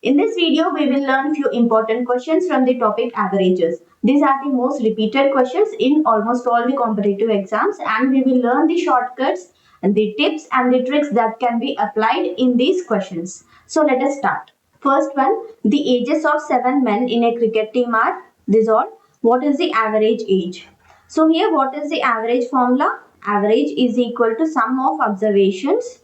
In this video, we will learn few important questions from the topic averages. These are the most repeated questions in almost all the competitive exams, and we will learn the shortcuts and the tips and the tricks that can be applied in these questions. So let us start. First one, the ages of 7 men in a cricket team are this all. What is the average age? So here what is the average formula? Average is equal to sum of observations.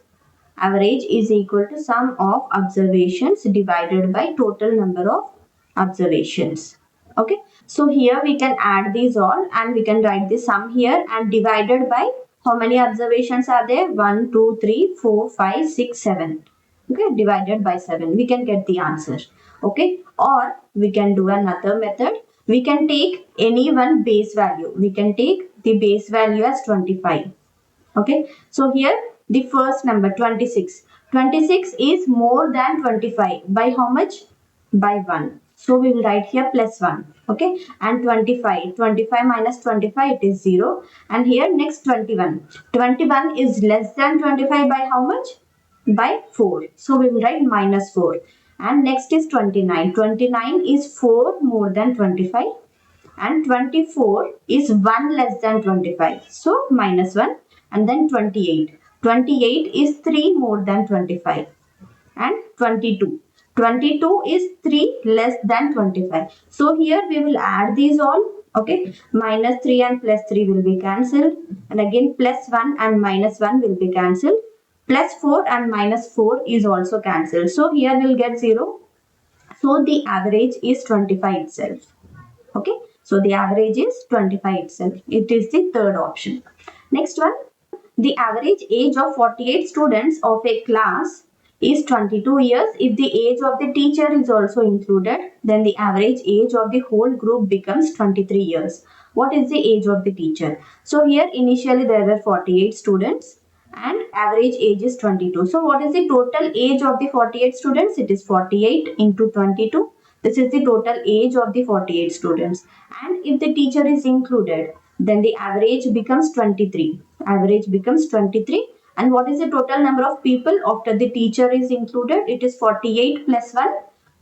Average is equal to sum of observations divided by total number of observations. Okay. So here we can add these all and we can write the sum here and divided by how many observations are there? 1, 2, 3, 4, 5, 6, 7. Okay. Divided by 7. We can get the answer. Okay. Or we can do another method. We can take any one base value. We can take the base value as 25. Okay. So here the first number 26. 26 is more than 25 by how much? By 1. So we will write here plus 1. Okay. And 25. 25 minus 25 it is 0. And here next 21. 21 is less than 25 by how much? By 4. So we will write minus 4. And next is 29. 29 is 4 more than 25. And 24 is 1 less than 25. So minus 1. And then 28. 28 is 3 more than 25. And 22. 22 is 3 less than 25. So here we will add these all. Okay. Minus 3 and plus 3 will be cancelled. And again plus 1 and minus 1 will be cancelled. Plus 4 and minus 4 is also cancelled. So here we will get 0. So the average is 25 itself. Okay. So the average is 25 itself. It is the third option. Next one. The average age of 48 students of a class is 22 years. If the age of the teacher is also included, then the average age of the whole group becomes 23 years. What is the age of the teacher? So here initially there were 48 students and average age is 22. So what is the total age of the 48 students? It is 48 into 22. This is the total age of the 48 students. And if the teacher is included, then the average becomes 23. Average becomes 23. And what is the total number of people after the teacher is included? It is 48 plus 1,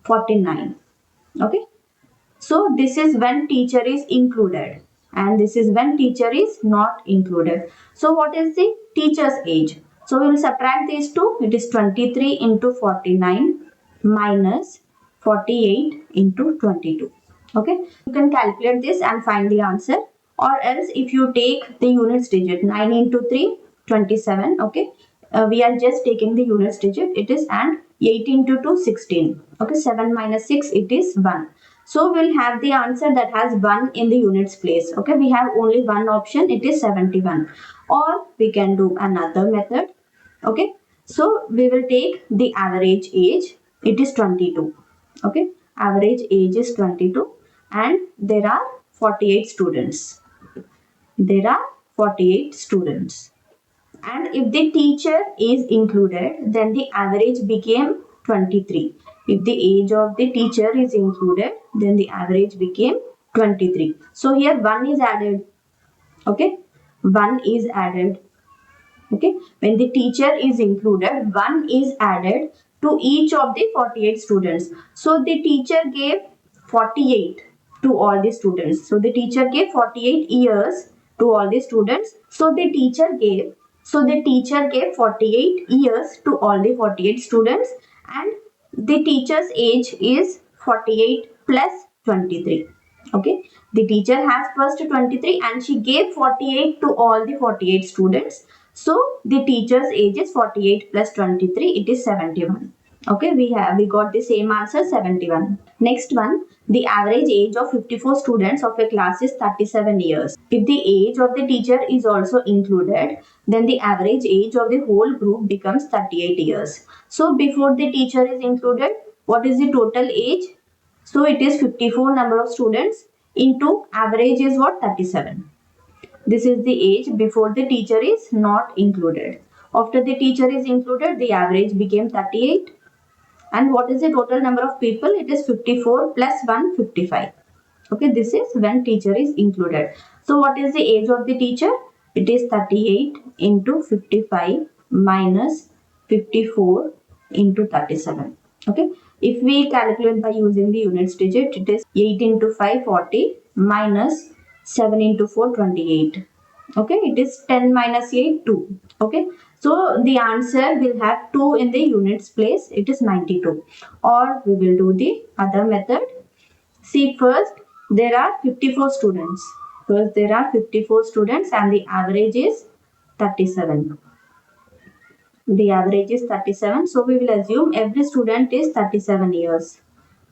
49. Okay. So this is when teacher is included. And this is when teacher is not included. So what is the teacher's age? So we will subtract these two. It is 23 into 49 minus 48 into 22. Okay. You can calculate this and find the answer. Or else if you take the units digit 9 into 3, 27. Okay. We are just taking the units digit. It is and 8 into 2, 16. Okay. 7 minus 6, it is 1. So we'll have the answer that has 1 in the units place. Okay. We have only one option. It is 71. Or we can do another method. Okay. So we will take the average age. It is 22. Okay. Average age is 22. And there are 48 students. There are 48 students. And if the teacher is included, then the average became 23. If the age of the teacher is included, then the average became 23. So here 1 is added. Okay. 1 is added. Okay. When the teacher is included, 1 is added to each of the 48 students. So the teacher gave 48 to all the students. So the teacher gave 48 years to all the students. So the teacher gave 48 years to all the 48 students, and the teacher's age is 48 plus 23. Okay. The teacher has first 23 and she gave 48 to all the 48 students. So the teacher's age is 48 plus 23. It is 71. Okay. We got the same answer, 71. Next one. The average age of 54 students of a class is 37 years. If the age of the teacher is also included, then the average age of the whole group becomes 38 years. So before the teacher is included, what is the total age? So it is 54 number of students into average is what? 37. This is the age before the teacher is not included. After the teacher is included, the average became 38. And what is the total number of people? It is 54 plus 1, 55. Okay, this is when teacher is included. So what is the age of the teacher? It is 38 into 55 minus 54 into 37. Okay, if we calculate by using the units digit, it is 8 into 5 40 minus 7 into 4 28. Okay, it is 10 minus 8 2. Okay, so the answer will have 2 in the units place, it is 92. Or we will do the other method. See, first there are 54 students. First there are 54 students and the average is 37. The average is 37. So we will assume every student is 37 years.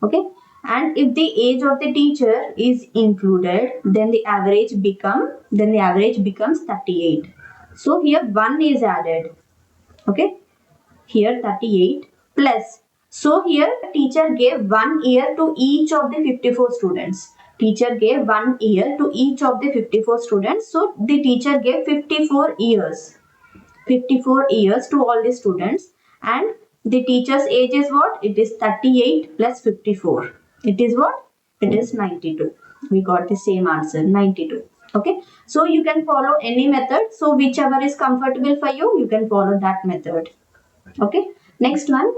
Okay. And if the age of the teacher is included, then the average becomes 38. So here 1 is added. Okay. Here 38 plus. So here teacher gave 1 year to each of the 54 students. Teacher gave 1 year to each of the 54 students. So the teacher gave 54 years. 54 years to all the students, and the teacher's age is what? It is 38 plus 54. It is what? It is 92. We got the same answer, 92. Okay. So you can follow any method. So whichever is comfortable for you, you can follow that method. Okay. Next one.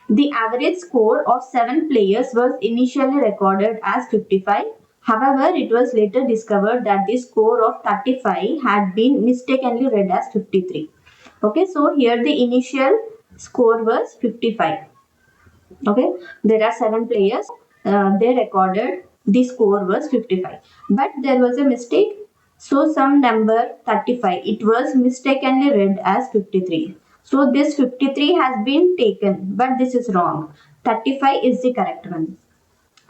The average score of 7 players was initially recorded as 55. However, it was later discovered that the score of 35 had been mistakenly read as 53. Okay, so here the initial score was 55. Okay, there are 7 players. They recorded the score was 55, but there was a mistake. So some number 35, it was mistakenly read as 53. So this 53 has been taken, but this is wrong. 35 is the correct one.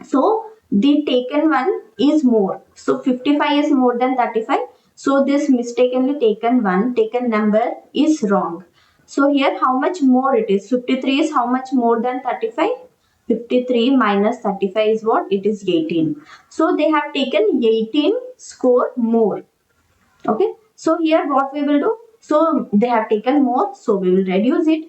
So the taken one is more. So 55 is more than 35. So this mistakenly taken number is wrong. So here how much more it is? 53 is how much more than 35? 53 minus 35 is what? It is 18. So they have taken 18 score more. Okay. So here what we will do? So they have taken more. So we will reduce it.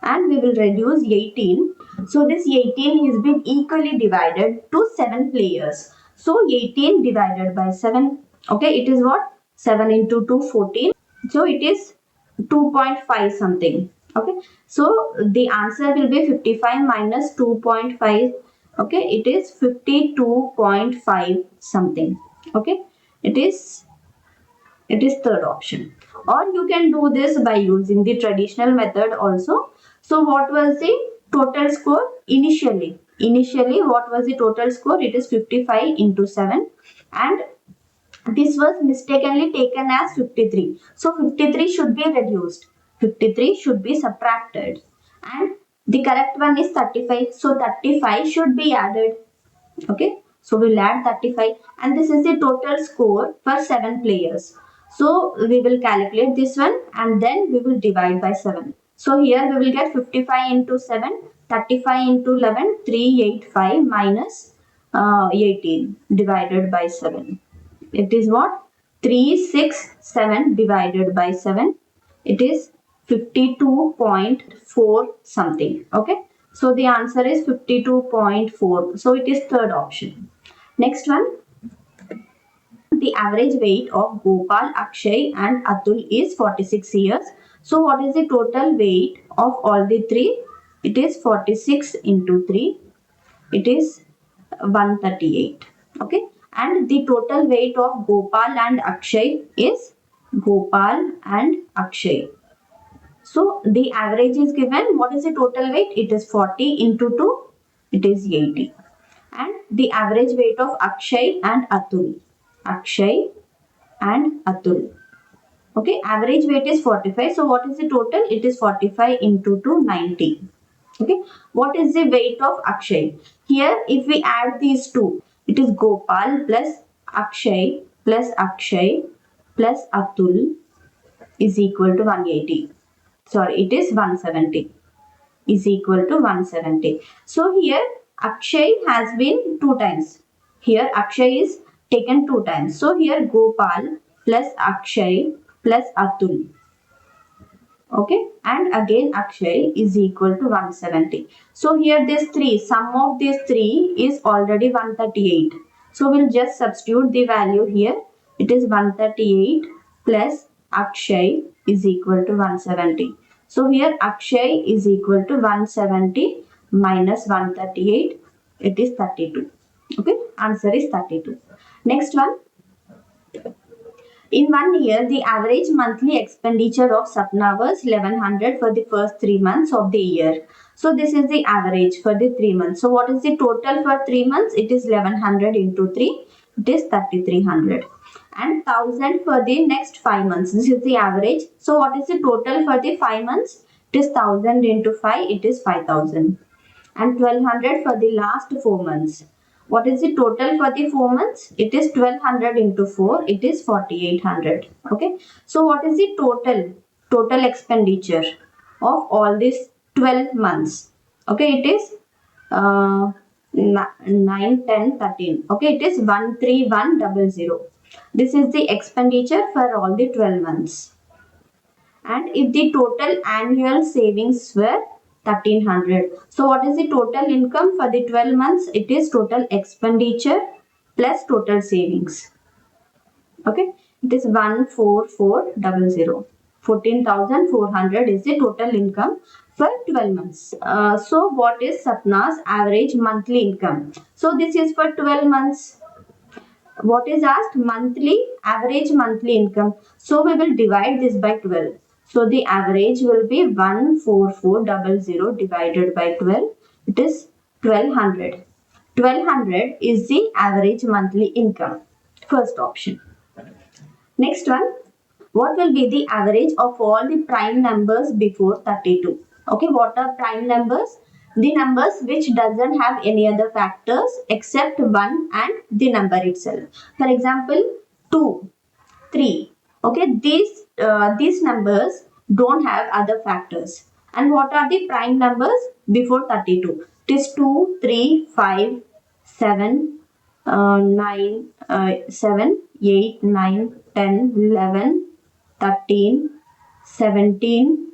And we will reduce 18. So this 18 is been equally divided to 7 players. So 18 divided by 7. Okay, it is what? 7 into 2, 14. So it is 2.5 something. Okay, so the answer will be 55 minus 2.5. Okay, it is 52.5 something. Okay, it is third option. Or you can do this by using the traditional method also. So what was the total score initially? Initially what was the total score? It is 55 into 7 and this was mistakenly taken as 53. So 53 should be reduced. 53 should be subtracted and the correct one is 35. So 35 should be added. Okay, so we'll add 35 and this is the total score for 7 players. So we will calculate this one and then we will divide by 7. So here we will get 55 into 7, 35 into 11, 385 minus 18 divided by 7. It is what? 367 divided by 7. It is 52.4 something. Okay. So the answer is 52.4. So it is third option. Next one. The average weight of Gopal, Akshay and Atul is 46 years. So what is the total weight of all the three? It is 46 into 3. It is 138. Okay. And the total weight of Gopal and Akshay is Gopal and Akshay. So the average is given. What is the total weight? It is 40 into 2. It is 80. And the average weight of Akshay and Atul. Akshay and Atul. Okay, average weight is 45. So what is the total? It is 45 into 2, 90. Okay, what is the weight of Akshay? Here, if we add these two, it is Gopal plus Akshay plus Atul is equal to 180. Sorry, it is 170 is equal to 170. So here Akshay has been 2 times. Here Akshay is taken 2 times. So here Gopal plus Akshay plus Atul. Okay, and again Akshay is equal to 170. So here this 3, sum of these 3 is already 138. So we'll just substitute the value here. It is 138 plus Akshay is equal to 170. So here Akshay is equal to 170. minus 138, it is 32. Okay, answer is 32. Next one. In 1 year, the average monthly expenditure of Sapna was 1100 for the first 3 months of the year. So this is the average for the 3 months. So what is the total for 3 months? It is 1100 into 3. It is 3300. And 1000 for the next 5 months. This is the average. So what is the total for the 5 months? It is 1000 into 5. It is 5000. And 1200 for the last 4 months. What is the total for the 4 months? It is 1200 into 4. It is 4800. Okay. So what is the total expenditure of all these 12 months? Okay. It is 9, 10, 13. Okay. It is 13100. This is the expenditure for all the 12 months. And if the total annual savings were 1300. So what is the total income for the 12 months? It is total expenditure plus total savings. Okay. It is 14400. 14,400 is the total income for 12 months. So what is Sapna's average monthly income? So this is for 12 months. What is asked? Average monthly income. So we will divide this by 12. So the average will be 14400 divided by 12. It is 1200. 1200 is the average monthly income. First option. Next one. What will be the average of all the prime numbers before 32? Okay, what are prime numbers? The numbers which doesn't have any other factors except 1 and the number itself. For example, 2, 3. Okay, these numbers don't have other factors. And what are the prime numbers before 32? It is 2, 3, 5, 7, 9, 7, 8, 9, 10, 11, 13, 17,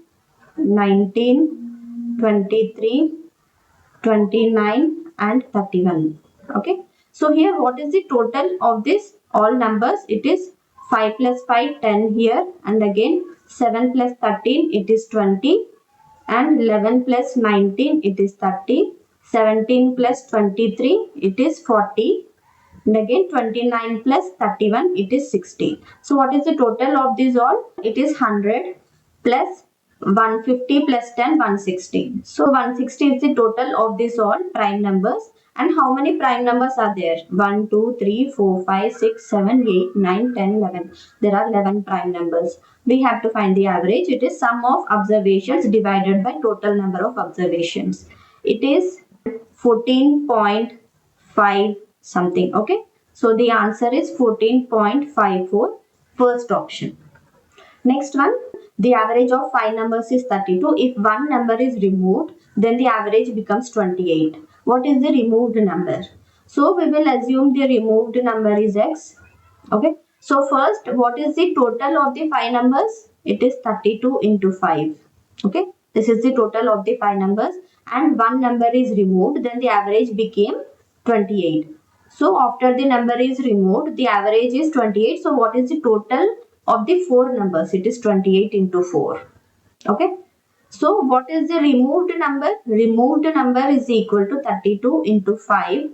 19, 23, 29 and 31. Okay. So here what is the total of this all numbers? It is 5 plus 5, 10 here, and again 7 plus 13, it is 20, and 11 plus 19, it is 30, 17 plus 23, it is 40, and again 29 plus 31, it is 60. So what is the total of these all? It is 100 plus 150 plus 10, 160. So 160 is the total of these all prime numbers. And how many prime numbers are there? 1, 2, 3, 4, 5, 6, 7, 8, 9, 10, 11. There are 11 prime numbers. We have to find the average. It is sum of observations divided by total number of observations. It is 14.5 something. Okay. So the answer is 14.54, first option. Next one, the average of 5 numbers is 32. If one number is removed, then the average becomes 28. What is the removed number? So we will assume the removed number is x. Okay. So first, what is the total of the 5 numbers? It is 32 into 5. Okay. This is the total of the 5 numbers, and one number is removed, then the average became 28. So after the number is removed, the average is 28. So what is the total of the 4 numbers? It is 28 into 4. Okay. So what is the removed number? Removed number is equal to 32 into 5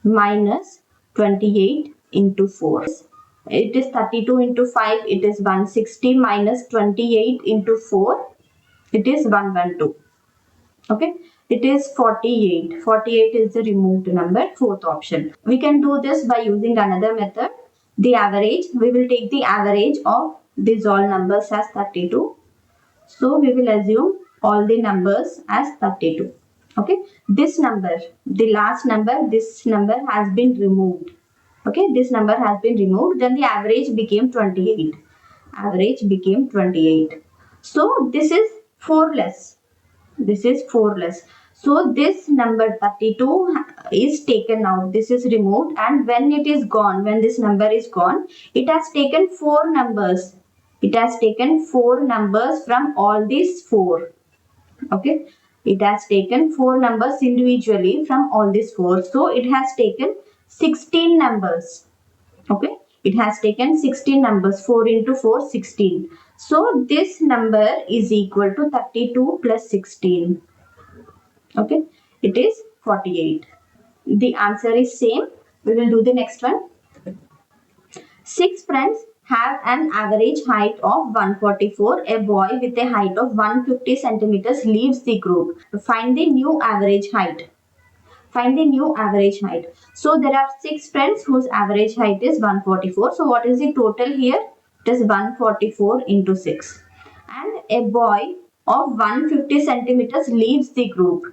minus 28 into 4. It is 32 into 5. It is 160 minus 28 into 4. It is 112. Okay. It is 48. 48 is the removed number, fourth option. We can do this by using another method. The average, we will take the average of these all numbers as 32. So we will assume all the numbers as 32. Okay. This number, the last number, this number has been removed. Okay. This number has been removed. Then the average became 28. Average became 28. So this is 4 less. This is 4 less. So this number 32 is taken out. This is removed, and when it is gone, when this number is gone, it has taken 4 numbers. It has taken 4 numbers from all these 4. Okay. It has taken 4 numbers individually from all these 4. So it has taken 16 numbers. Okay. It has taken 16 numbers. 4 into 4, 16. So this number is equal to 32 plus 16. Okay. It is 48. The answer is same. We will do the next one. 6 friends have an average height of 144. A boy with a height of 150 centimeters leaves the group. Find the new average height. Find the new average height. So there are 6 friends whose average height is 144. So what is the total here? It is 144 into 6. And a boy of 150 centimeters leaves the group.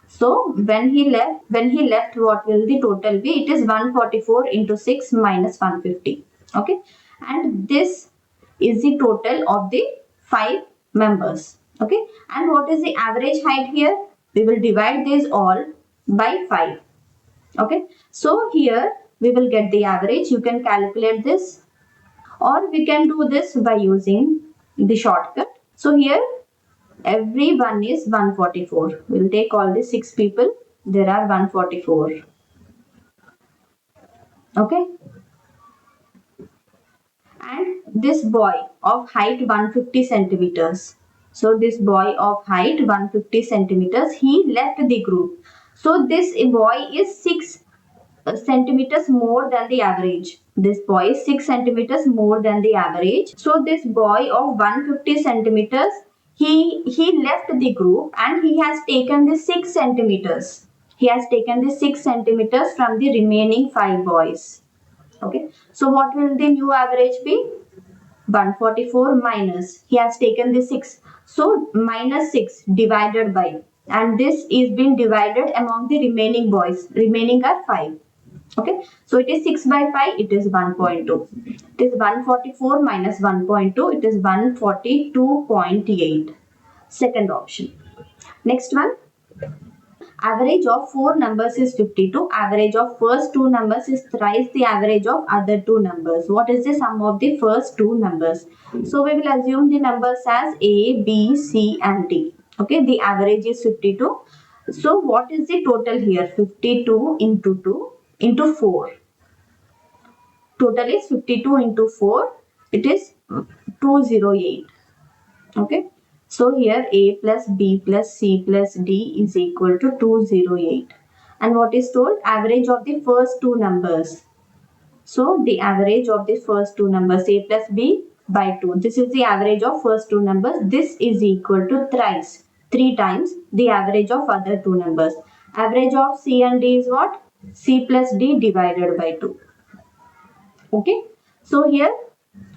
So when he left, what will the total be? It is 144 into 6 minus 150. Okay. And this is the total of the 5 members. Okay. And what is the average height here? We will divide these all by 5. Okay. So here we will get the average. You can calculate this, or we can do this by using the shortcut. So here everyone is 144. We'll take all the 6 people. There are 144. Okay. And this boy of height 150 centimeters. So this boy of height 150 centimeters, he left the group. So this boy is 6 centimeters more than the average. This boy is 6 centimeters more than the average. So this boy of 150 centimeters, he left the group and he has taken the 6 centimeters. He has taken the 6 centimeters from the remaining 5 boys. Okay. So what will the new average be? 144 minus, he has taken the 6. So minus 6 divided by, and this is being divided among the remaining boys. Remaining are 5. Okay. So it is 6 by 5. It is 1.2. It is 144 minus 1.2. It is 142.8. Second option. Next one. Average of 4 numbers is 52. Average of first 2 numbers is thrice the average of other 2 numbers. What is the sum of the first 2 numbers? So we will assume the numbers as A, B, C and D. Okay, the average is 52. So what is the total here? 52 into 2 into 4. Total is 52 into 4. It is 208. Okay. So here A plus B plus C plus D is equal to 208. And what is told? Average of the first 2 numbers. So the average of the first 2 numbers, A plus B by 2. This is the average of first 2 numbers. This is equal to thrice, 3 times the average of other 2 numbers. Average of C and D is what? C plus D divided by 2. Okay. So here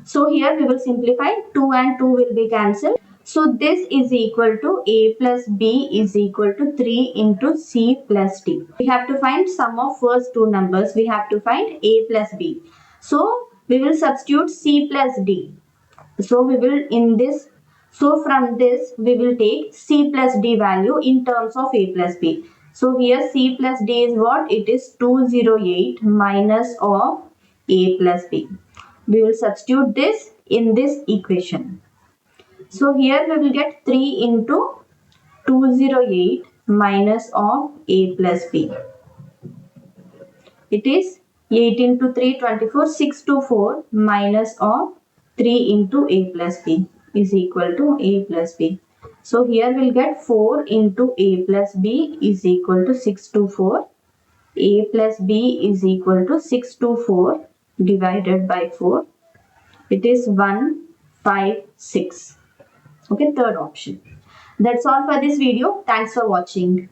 we will simplify. 2 and 2 will be cancelled. So this is equal to A plus B is equal to 3 into C plus D. We have to find sum of first 2 numbers. We have to find A plus B. So we will substitute C plus D. So we will from this we will take C plus D value in terms of A plus B. So here C plus D is what? It is 208 minus of A plus B. We will substitute this in this equation. So here we will get 3 into 208 minus of A plus B. It is 8 into 3, 24, 624 minus of 3 into A plus B is equal to A plus B. So here we will get 4 into A plus B is equal to 624. A plus B is equal to 624 divided by 4. It is 156. Okay, third option. That's all for this video. Thanks for watching.